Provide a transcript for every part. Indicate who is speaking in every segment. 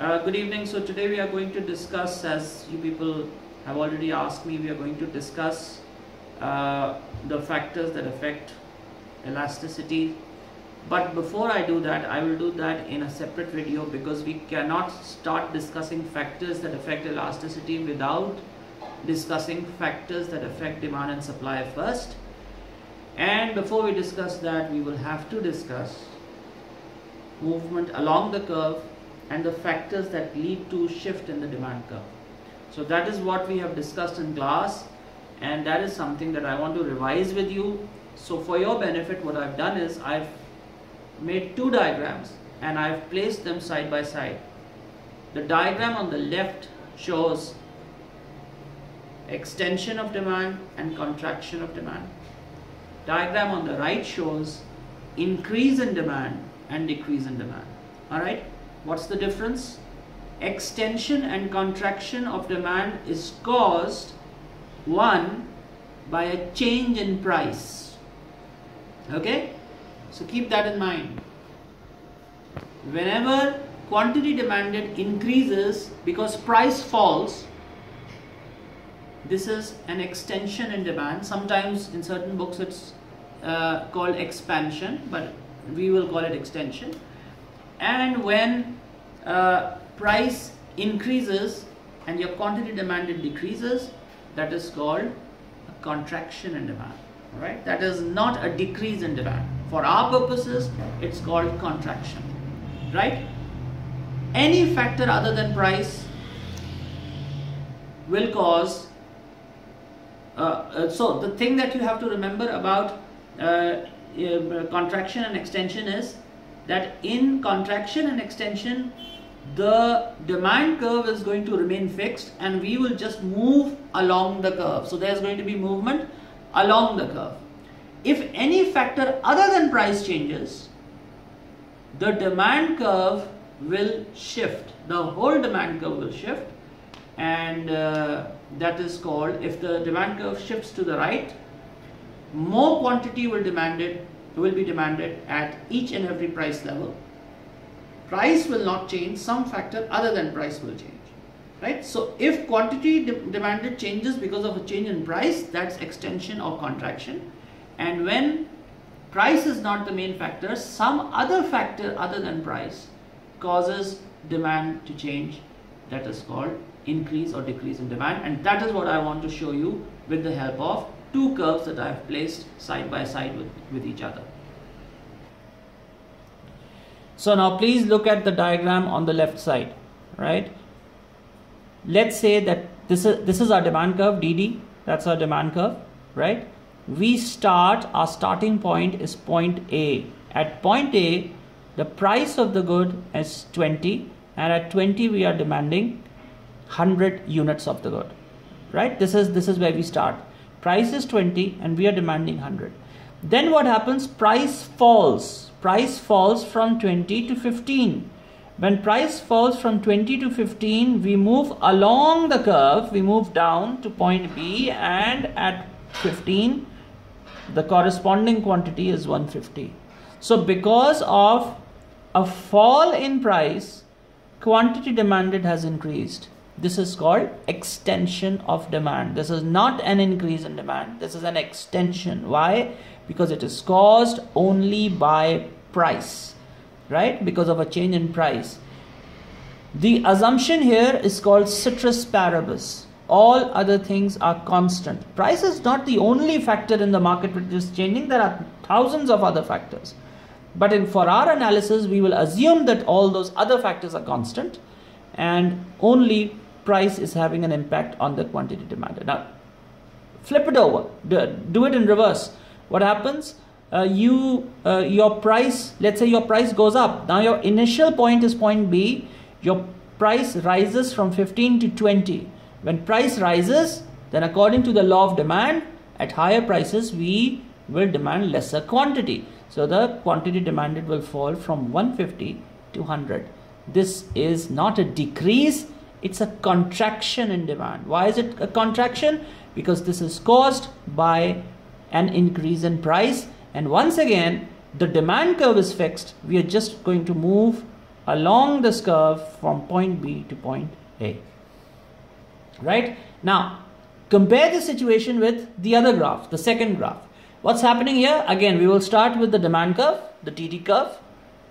Speaker 1: Good evening. So today we are going to discuss, as you people have already asked me, we are going to discuss the factors that affect elasticity. But before I do that, I will do that in a separate video, because we cannot start discussing factors that affect elasticity without discussing factors that affect demand and supply first. And before we discuss that, we will have to discuss movement along the curve and the factors that lead to shift in the demand curve. So that is what we have discussed in class, and that is something that I want to revise with you. So for your benefit, what I've done is I've made two diagrams and I've placed them side by side. The diagram on the left shows extension of demand and contraction of demand. Diagram on the right shows increase in demand and decrease in demand. Alright, what's the difference? Extension and contraction of demand is caused, one, by a change in price. Okay, so keep that in mind. Whenever quantity demanded increases because price falls, this is an extension in demand. Sometimes in certain books it's called expansion, but we will call it extension. And when price increases and your quantity demanded decreases, that is called a contraction in demand. All right, that is not a decrease in demand. For our purposes, it's called contraction. Right? Any factor other than price will cause. So the thing that you have to remember about contraction and extension is that in contraction and extension, the demand curve is going to remain fixed and we will just move along the curve. So there's going to be movement along the curve. If any factor other than price changes, the demand curve will shift. The whole demand curve will shift, and that is called, if the demand curve shifts to the right, more quantity will be demanded at each and every price level. Price will not change, some factor other than price will change. Right? So if quantity demanded changes because of a change in price, that's extension or contraction. And when price is not the main factor, some other factor other than price causes demand to change, that is called increase or decrease in demand. And that is what I want to show you with the help of two curves that I have placed side by side with each other. So now please look at the diagram on the left side. Right? Let's say that this is our demand curve, DD. That's our demand curve. Right? Our starting point is point A. At point A, the price of the good is 20, and at 20 we are demanding 100 units of the good. Right? This is where we start. Price is 20 and we are demanding 100. Then what happens? Price falls. Price falls from 20 to 15. When price falls from 20 to 15, we move along the curve. We move down to point B, and at 15, the corresponding quantity is 150. So because of a fall in price, quantity demanded has increased. This is called extension of demand. This is not an increase in demand. This is an extension. Why? Because it is caused only by price. Right? Because of a change in price. The assumption here is called ceteris paribus. All other things are constant. Price is not the only factor in the market which is changing. There are thousands of other factors. But for our analysis, we will assume that all those other factors are constant and only price is having an impact on the quantity demanded. Now, flip it over. Do it in reverse. What happens? Your price, let's say your price goes up. Now your initial point is point B. Your price rises from 15 to 20. When price rises, then according to the law of demand, at higher prices we will demand lesser quantity. So the quantity demanded will fall from 150 to 100. This is not a decrease, it's a contraction in demand. Why is it a contraction? Because this is caused by an increase in price. And once again, the demand curve is fixed. We are just going to move along this curve from point B to point A. Right? Now, compare the situation with the other graph, the second graph. What's happening here? Again, we will start with the demand curve, the TD curve,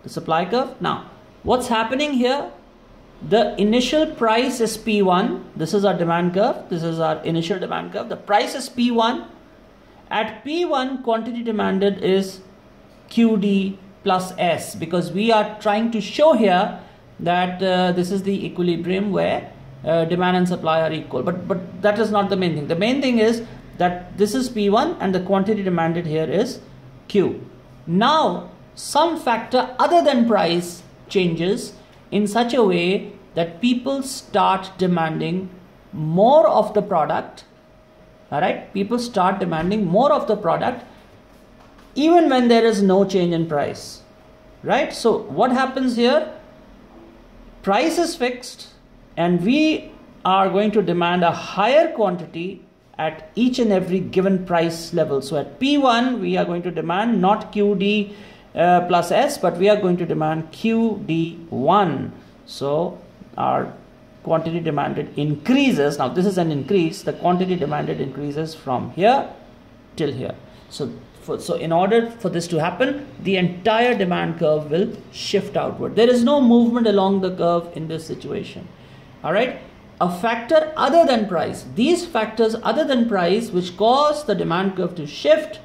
Speaker 1: the supply curve. Now, what's happening here? The initial price is P1. This is our demand curve. This is our initial demand curve. The price is P1. At P1, quantity demanded is QD plus S, because we are trying to show here that this is the equilibrium where demand and supply are equal. But that is not the main thing. The main thing is that this is P1 and the quantity demanded here is Q. Now, some factor other than price changes in such a way that people start demanding more of the product. All right, people start demanding more of the product even when there is no change in price. Right? So what happens here? Price is fixed and we are going to demand a higher quantity at each and every given price level. So at P1 we are going to demand not QD plus S, but we are going to demand QD1. So our quantity demanded increases. Now this is an increase. The quantity demanded increases from here till here. So in order for this to happen, the entire demand curve will shift outward. There is no movement along the curve in this situation. All right. A factor other than price. These factors other than price which cause the demand curve to shift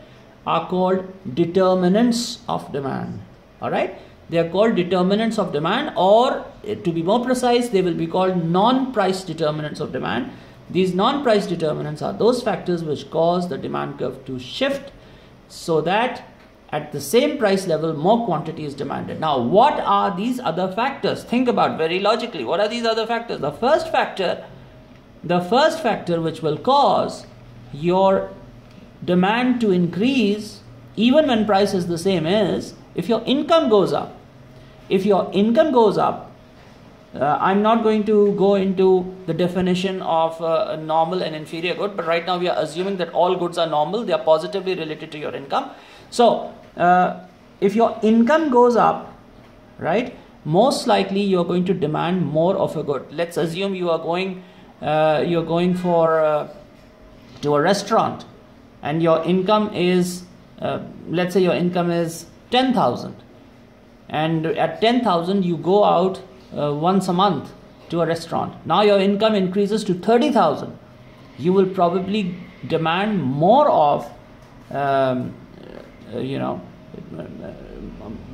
Speaker 1: are called determinants of demand. All right. They are called determinants of demand, or to be more precise, they will be called non-price determinants of demand. These non-price determinants are those factors which cause the demand curve to shift so that at the same price level more quantity is demanded. Now, what are these other factors? Think about very logically. What are these other factors? The first factor which will cause your demand to increase even when price is the same is if your income goes up. If your income goes up, I'm not going to go into the definition of a normal and inferior good, but right now we are assuming that all goods are normal. They are positively related to your income. So if your income goes up, right, most likely you're going to demand more of a good. Let's assume you are going for to a restaurant and your income is let's say your income is 10,000, and at 10,000 you go out once a month to a restaurant. Now your income increases to 30,000. You will probably demand more of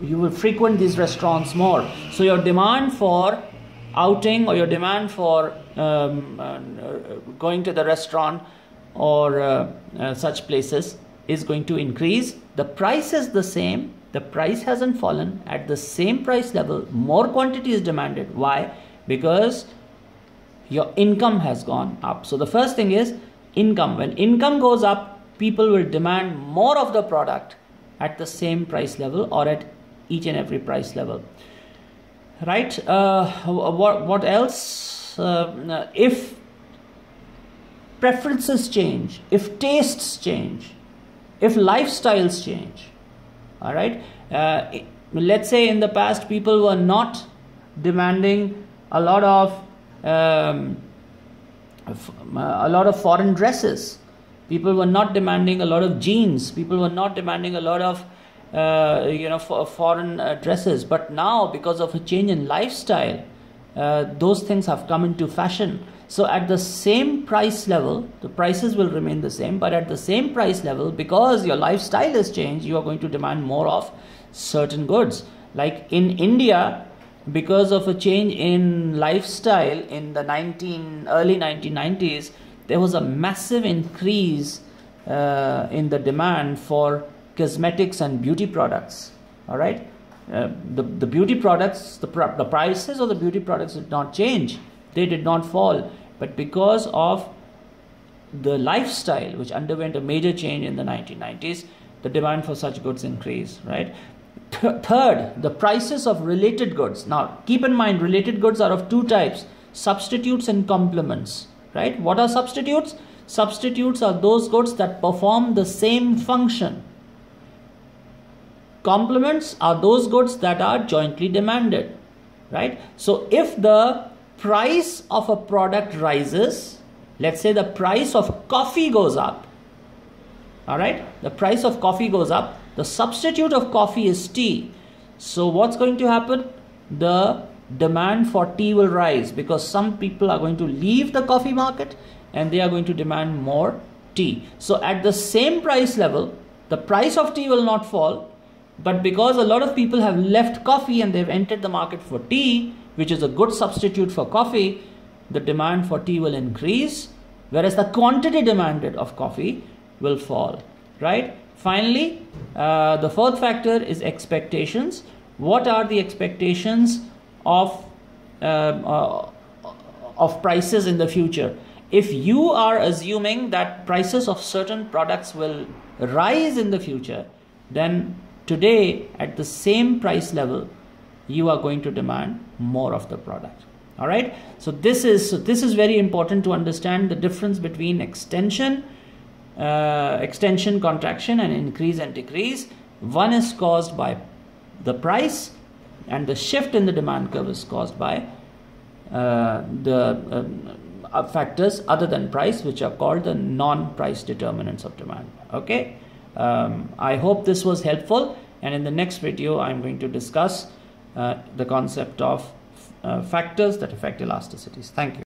Speaker 1: you will frequent these restaurants more. So your demand for outing or your demand for going to the restaurant or such places is going to increase. The price is the same. The price hasn't fallen. At the same price level, more quantity is demanded. Why? Because your income has gone up. So the first thing is income. When income goes up, people will demand more of the product at the same price level or at each and every price level. Right? What else? If preferences change, if tastes change, if lifestyles change, all right, let's say in the past people were not demanding a lot of foreign dresses. People were not demanding a lot of jeans. People were not demanding a lot of foreign dresses. But now, because of a change in lifestyle, those things have come into fashion. So at the same price level, the prices will remain the same, but at the same price level, because your lifestyle has changed, you are going to demand more of certain goods. Like in India, because of a change in lifestyle in the early 1990s, there was a massive increase in the demand for cosmetics and beauty products. All right, the beauty products, the prices of the beauty products did not change. They did not fall, but because of the lifestyle which underwent a major change in the 1990s, the demand for such goods increased, right? Third, the prices of related goods. Now, keep in mind, related goods are of two types: substitutes and complements, right? What are substitutes? Substitutes are those goods that perform the same function. Complements are those goods that are jointly demanded. right? So if the price of a product rises, let's say the price of coffee goes up, all right, the price of coffee goes up, the substitute of coffee is tea. So what's going to happen? The demand for tea will rise, because some people are going to leave the coffee market and they are going to demand more tea. So at the same price level, the price of tea will not fall, but because a lot of people have left coffee and they've entered the market for tea, which is a good substitute for coffee, the demand for tea will increase, whereas the quantity demanded of coffee will fall, right? Finally, the fourth factor is expectations. What are the expectations of prices in the future? If you are assuming that prices of certain products will rise in the future, then today at the same price level, you are going to demand more of the product. All right. So this is very important to understand the difference between extension, contraction, and increase and decrease. One is caused by the price, and the shift in the demand curve is caused by the factors other than price, which are called the non-price determinants of demand. Okay. I hope this was helpful, and in the next video I'm going to discuss the concept of factors that affect elasticities. Thank you.